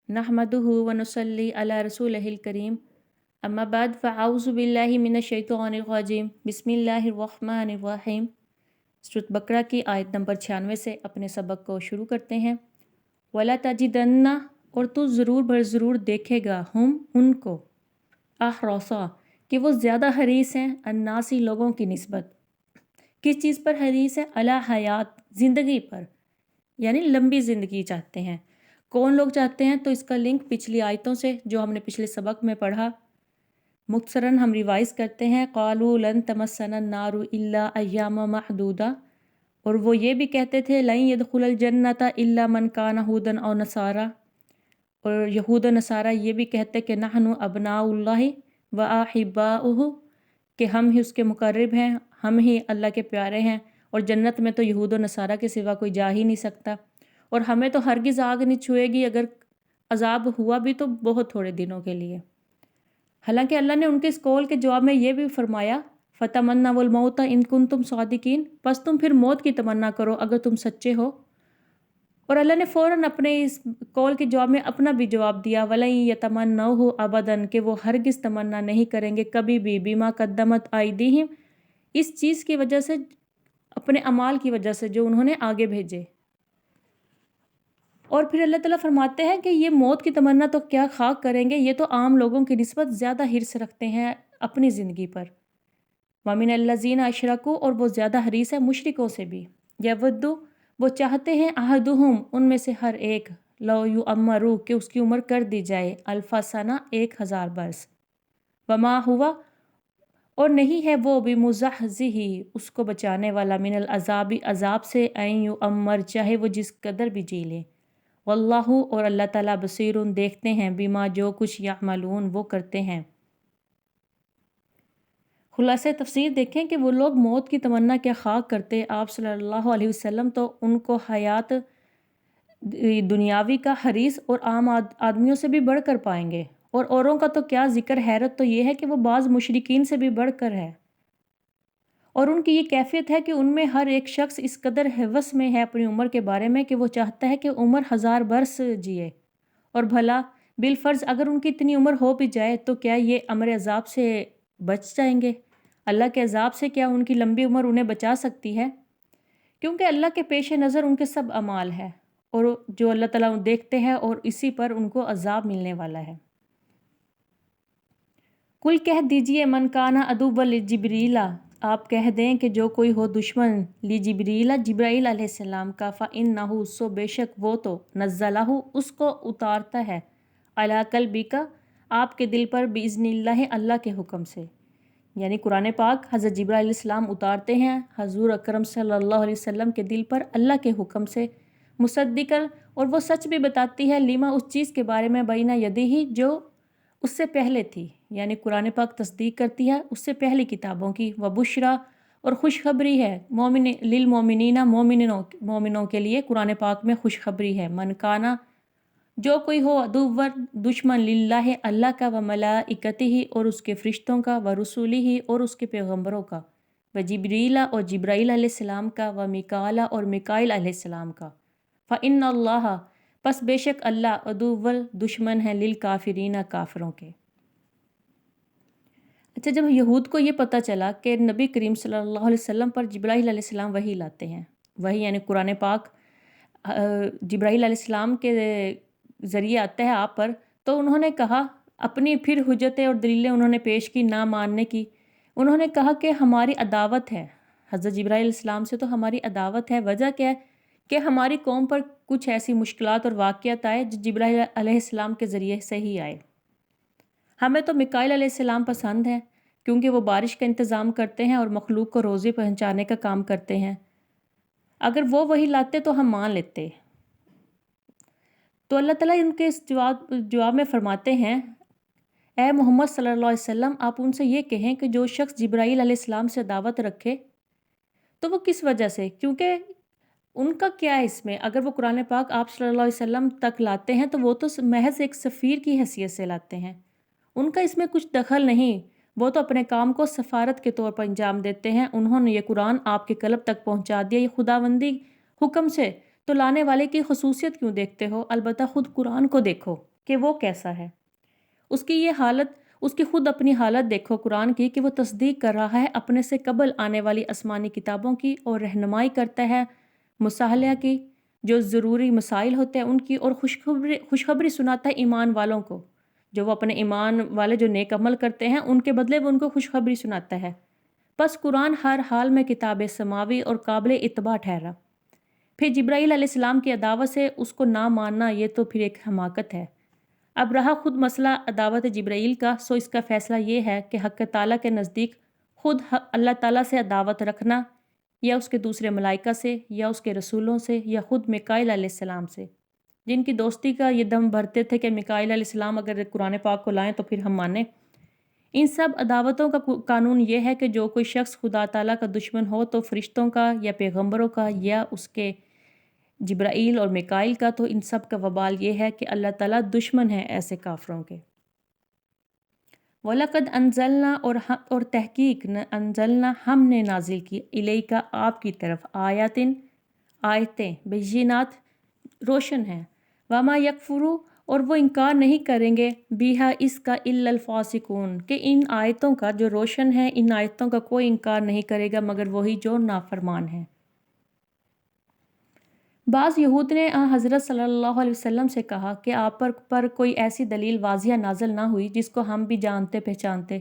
नहमदुहु व नुसल्ली अला रसूलिहिल करीम अम्मा बाद फ़अऊज़ु बिल्लाहि मिनश शैतानिर रजीम बिस्मिल्लाहिर रहमानिर रहीम। सूरत बकरा की आयत नंबर 96 से अपने सबक को शुरू करते हैं। वला तजिदन्ना, और तू ज़रूर बर ज़रूर देखेगा, हम उनको, अहरसा कि वो ज़्यादा हरीस हैं, अन्नासी लोगों की निस्बत। किस चीज़ पर हरीस है? अला हयात, ज़िंदगी पर, यानी लंबी ज़िंदगी चाहते हैं। कौन लोग चाहते हैं? तो इसका लिंक पिछली आयतों से जो हमने पिछले सबक में पढ़ा, मुख्तसरन हम रिवाइज करते हैं। क़ालू लन तमस्सना नारु इल्ला अय्यामा महदूदा, और वो ये भी कहते थे लन यदखुलल जन्नता इल्ला मन कान हुदन और नसारा, और यहूद नसारा ये भी कहते कि नहनु अबनाउल्लाहि व अहिब्बाउहु, कि हम ही उसके मुकर्रब हैं, हम ही अल्लाह के प्यारे हैं, और जन्नत में तो यहूद नसारा के सिवा कोई जा ही नहीं सकता, और हमें तो हरगिज़ आग नहीं छुएगी, अगर अजाब हुआ भी तो बहुत थोड़े दिनों के लिए। हालांकि अल्लाह ने उनके इस कौल के जवाब में ये भी फरमाया फ़तमन्ना वल मौता इन कुंतुम सादिकीन, बस तुम फिर मौत की तमन्ना करो अगर तुम सच्चे हो। और अल्लाह ने फ़ौरन अपने इस कौल के जवाब में अपना भी जवाब दिया, वलन यतमन्नहु अबदन, कि वो हरगिज़ तमन्ना नहीं करेंगे कभी भी, बिमा कद्दमत आइदीहिम, इस चीज़ की वजह से, अपने अमाल की वजह से जो उन्होंने आगे भेजे। और फिर अल्लाह ताला फरमाते हैं कि ये मौत की तमन्ना तो क्या खाक करेंगे, ये तो आम लोगों की निस्बत ज़्यादा हिर्स रखते हैं अपनी ज़िंदगी पर। वमिन अल्लज़ीना अशरकू, और वो ज़्यादा हरीस है मुशरिकों से भी। यवद्दु, वो चाहते हैं, अहदुहुम, उनमें से हर एक, लौ युअम्मरू, कि उसकी उम्र कर दी जाए, अल्फा सना, 1000 बरस। वमा हुआ, और नहीं है वो, बिमुज़हज़िही, उसको बचाने वाला, मिनल अज़ाबी, अज़ाब से, ऐन युअम्मर, चाहे वो जिस कदर भी जी ले। वल्लाहु, और अल्लाह ताला बसीरुन, देखते हैं, बिमा, जो कुछ यामलून, वो करते हैं। खुलासे तफसीर देखें कि वो लोग मौत की तमन्ना क्या खाक करते। आप सल्लल्लाहु अलैहि वसल्लम तो उनको हयात दुनियावी का हरीस और आम आदमियों से भी बढ़कर पाएंगे, और औरों का तो क्या ज़िक्र। हैरत तो ये है कि वो बाज़ मुशरिकीन से भी बढ़कर है, और उनकी ये कैफियत है कि उनमें हर एक शख्स इस कदर हवस में है अपनी उम्र के बारे में कि वो चाहता है कि उम्र 1000 बरस जिए। और भला बिलफ़र्ज़ अगर उनकी इतनी उम्र हो भी जाए तो क्या ये अमर अज़ाब से बच जाएंगे? अल्लाह के अज़ाब से क्या उनकी लंबी उम्र उन्हें बचा सकती है? क्योंकि अल्लाह के पेश नज़र उनके सब अमाल है, और जो अल्लाह ताला देखते हैं, और इसी पर उनको अज़ाब मिलने वाला है। कुल, कह दीजिए, मन काना अदुव्व लिजिब्रीला, आप कह दें कि जो कोई हो दुश्मन लिजिब्रीला, जिब्राईल अलैहिस्सलाम का, फ़इन्नहु, सो बेशक वो तो, नज़्ज़लहु, उसको उतारता है, अला क़ल्बिका, आपके दिल पर, बिइज़्निल्लाह, अल्लाह के हुक्म से। यानी कुरान पाक हज़रत जिब्राईल अलैहिस्सलाम उतारते हैं हज़ूर अकरम सल्लल्लाहु अलैहि वसल्लम के दिल पर अल्लाह के हुक्म से, मुसद्दिक़ल, और वो सच भी बताती है, लिमा, उस चीज़ के बारे में, बैना यदिही, जो उससे पहले थी। यानी कुरान पाक तस्दीक करती है उससे पहली किताबों की। व बुशरा, और खुशखबरी है, मोमिन लिल मोमिनीना, मोमिनों के लिए कुरान पाक में खुशखबरी है। मनकाना, जो कोई हो, अदुव्वन, दुश्मन, लिल्लाह, अल्लाह का, व मलाइकतिही, और उसके फ़रिश्तों का, व रसूलिही, और उसके पैगम्बरों का, व जिब्रीला, और जिब्राईल अलैहिस्सलाम का, व मिकाला, और मिकाइल अलैहिस्सलाम का, फ़इन्नल्लाह, पस बेशक अल्लाह, अदुव्वल, दुश्मन है, लिल काफिरीना, काफिरों के। अच्छा, जब यहूद को ये पता चला कि नबी करीम सल्लल्लाहु अलैहि वसल्लम पर जिब्राईल अलैहिस्सलाम वही लाते हैं, वही यानी कुरान पाक जिब्राईल अलैहिस्सलाम के ज़रिए आता है आप पर, तो उन्होंने कहा, अपनी फिर हुज्जतें और दलीलें उन्होंने पेश की ना मानने की। उन्होंने कहा कि हमारी अदावत है हज़रत जिब्राईल अलैहिस्सलाम से, तो हमारी अदावत है। वजह क्या है? कि हमारी कौम पर कुछ ऐसी मुश्किलात और वाक़ियात आए जो जिब्राईल अलैहिस्सलाम के ज़रिए से ही आए। हमें तो मिकाईल अलैहिस्सलाम पसंद है, क्योंकि वो बारिश का इंतज़ाम करते हैं और मखलूक को रोज़ी पहुँचाने का काम करते हैं। अगर वो वही लाते तो हम मान लेते। तो अल्लाह ताला उनके इस जवाब में फ़रमाते हैं, ए मोहम्मद सल्लल्लाहु अलैहि वसल्लम, आप उनसे ये कहें कि जो शख्स जिब्राईल अलैहिस्सलाम से दावत रखे, तो वो किस वजह से, क्योंकि उनका क्या है इसमें? अगर वो कुरान पाक आप सल्लल्लाहु अलैहि वसल्लम तक लाते हैं तो वो तो महज़ एक सफ़ीर की हैसियत से लाते हैं, उनका इसमें कुछ दखल नहीं। वो तो अपने काम को सफ़ारत के तौर पर अंजाम देते हैं। उन्होंने ये कुरान आपके क़ल्ब तक पहुँचा दिया, ये खुदावंदी हुक्म से, तो लाने वाले की खसूसियत क्यों देखते हो? अलबत्ता ख़ुद कुरान को देखो। کہ وہ کیسا ہے۔ اس کی یہ حالت، اس کی خود اپنی حالت دیکھو قرآن کی، کہ وہ تصدیق کر رہا ہے اپنے سے قبل آنے والی آسمانی کتابوں کی، اور رہنمائی کرتا ہے مصالحہ کی، جو ضروری مسائل ہوتے ہیں ان کی، اور خوشخبری سناتا ہے ایمان والوں کو، جو وہ اپنے ایمان والے جو نیک عمل کرتے ہیں ان کے بدلے وہ ان کو خوشخبری سناتا ہے۔ بس قرآن ہر حال میں کتاب سماوی اور قابل اتباع ٹھہرا۔ پھر جبرائیل علیہ السلام کی عداوت سے اس کو نہ ماننا، یہ تو پھر ایک حماقت ہے۔ اب رہا خود مسئلہ عداوت جبرائیل کا، سو اس کا فیصلہ یہ ہے کہ حق تعالیٰ کے نزدیک خود اللہ تعالیٰ سے عداوت رکھنا، یا اس کے دوسرے ملائکہ سے، یا اس کے رسولوں سے، یا خود میکائیل علیہ السلام سے، جن کی دوستی کا یہ دم بھرتے تھے کہ میکائیل علیہ السلام اگر قرآن پاک کو لائیں تو پھر ہم مانیں۔ ان سب عداوتوں کا قانون یہ ہے کہ جو کوئی شخص خدا تعالیٰ کا دشمن ہو تو فرشتوں کا یا پیغمبروں کا یا اس کے جبرائیل اور میکائیل کا، تو ان سب کا وبال یہ ہے کہ اللہ تعالیٰ دشمن ہے ایسے کافروں کے۔ وَلَقَدْ أَنزَلْنَا، اور تحقیق انزلنا ہم نے نازل کی، الیکا آپ کی طرف، آیتیں بینات روشن ہیں، وما یکفروا، اور وہ انکار نہیں کریں گے، بیہا اس کا الا الفاسقون، کہ ان آیتوں کا جو روشن ہے، ان آیتوں کا کوئی انکار نہیں کرے گا مگر وہی جو نافرمان ہیں۔ بعض یہود نے حضرت صلی اللہ علیہ وسلم سے کہا کہ آپ پر کوئی ایسی دلیل واضح نازل نہ ہوئی جس کو ہم بھی جانتے پہچانتے۔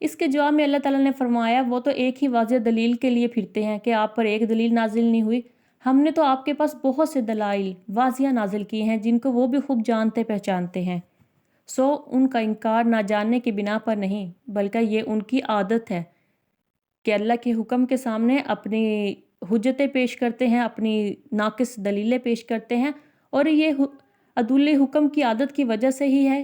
اس کے جواب میں اللہ تعالیٰ نے فرمایا، وہ تو ایک ہی واضح دلیل کے لیے پھرتے ہیں کہ آپ پر ایک دلیل نازل نہیں ہوئی، ہم نے تو آپ کے پاس بہت سے دلائل واضح نازل کیے ہیں جن کو وہ بھی خوب جانتے پہچانتے ہیں۔ سو ان کا انکار نہ جاننے کی بنا پر نہیں، بلکہ یہ ان کی عادت ہے کہ اللہ کے حکم کے سامنے اپنی حجتیں پیش کرتے ہیں، اپنی ناقص دلیلیں پیش کرتے ہیں، اور یہ عدول حکم کی عادت کی وجہ سے ہی ہے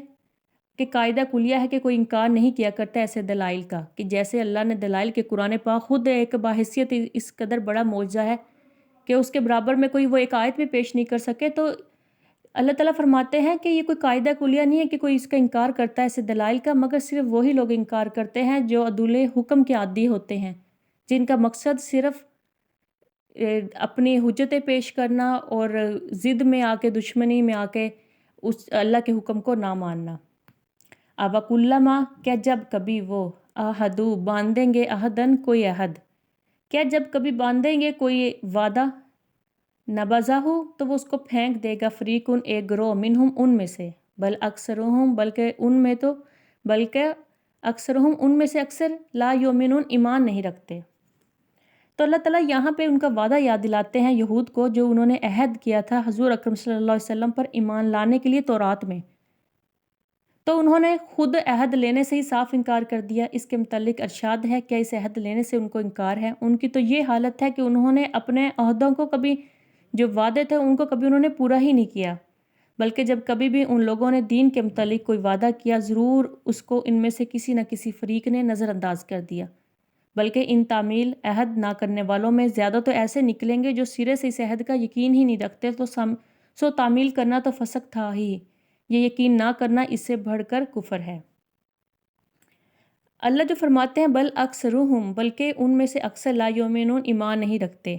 کہ قاعدہ کلیہ ہے کہ کوئی انکار نہیں کیا کرتا ایسے دلائل کا، کہ جیسے اللہ نے دلائل کے قرآن پاک خود ایک باحثیت اس قدر بڑا معجزہ ہے کہ اس کے برابر میں کوئی وہ ایک آیت بھی پیش نہیں کر سکے، تو اللہ تعالیٰ فرماتے ہیں کہ یہ کوئی قاعدہ کلیہ نہیں ہے کہ کوئی اس کا انکار کرتا ہے ایسے دلائل کا، مگر صرف وہی لوگ انکار کرتے ہیں جو عدول حکم کے عادی ہوتے ہیں، جن کا مقصد صرف اپنی حجتیں پیش کرنا اور ضد میں آ کے، دشمنی میں آ کے اس اللہ کے حکم کو نہ ماننا۔ اَوَكُلَّمَا، کیا جب کبھی وہ، عَاهَدُوا باندھیں گے، عہدن کوئی عہد، کیا جب کبھی باندھیں گے کوئی وعدہ، نَبَذَهُ تو وہ اس کو پھینک دے گا، فریقٌ ایک گروہ، منہم ان میں سے، بل اکثرہم بلکہ اکثرہم ان میں سے اکثر، لا یؤمنون ایمان نہیں رکھتے۔ تو اللہ تعالیٰ یہاں پہ ان کا وعدہ یاد دلاتے ہیں یہود کو، جو انہوں نے عہد کیا تھا حضور اکرم صلی اللہ علیہ وسلم پر ایمان لانے کے لیے تورات میں، تو انہوں نے خود عہد لینے سے ہی صاف انکار کر دیا۔ اس کے متعلق ارشاد ہے، کیا اس عہد لینے سے ان کو انکار ہے؟ ان کی تو یہ حالت ہے کہ انہوں نے اپنے عہدوں کو کبھی، جو وعدے تھے ان کو کبھی انہوں نے پورا ہی نہیں کیا، بلکہ جب کبھی بھی ان لوگوں نے دین کے متعلق کوئی وعدہ کیا، ضرور اس کو ان میں سے کسی نہ کسی فریق نے نظر انداز کر دیا۔ بلکہ ان تعمیل عہد نہ کرنے والوں میں زیادہ تو ایسے نکلیں گے جو سرے سے اس عہد کا یقین ہی نہیں رکھتے، تو سو تعمیل کرنا تو فسق تھا ہی، یہ یقین نہ کرنا اس سے بڑھ کر کفر ہے۔ اللہ جو فرماتے ہیں بل اکثرہم، بلکہ ان میں سے اکثر، لا یؤمنون ایمان نہیں رکھتے،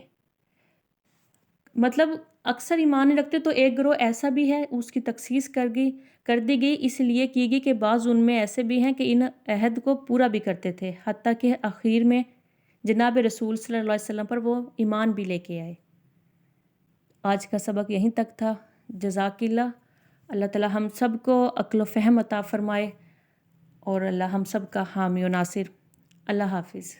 مطلب اکثر ایمان نہیں رکھتے، تو ایک گروہ ایسا بھی ہے، اس کی تخصیص کر دی گئی، اس لیے کی گئی کہ بعض ان میں ایسے بھی ہیں کہ ان عہد کو پورا بھی کرتے تھے، حتیٰ کہ آخر میں جناب رسول صلی اللہ علیہ وسلم پر وہ ایمان بھی لے کے آئے۔ آج کا سبق یہیں تک تھا۔ جزاک اللہ تعالیٰ ہم سب کو عقل و فہم عطا فرمائے، اور اللہ ہم سب کا حامی و ناصر۔ اللہ حافظ۔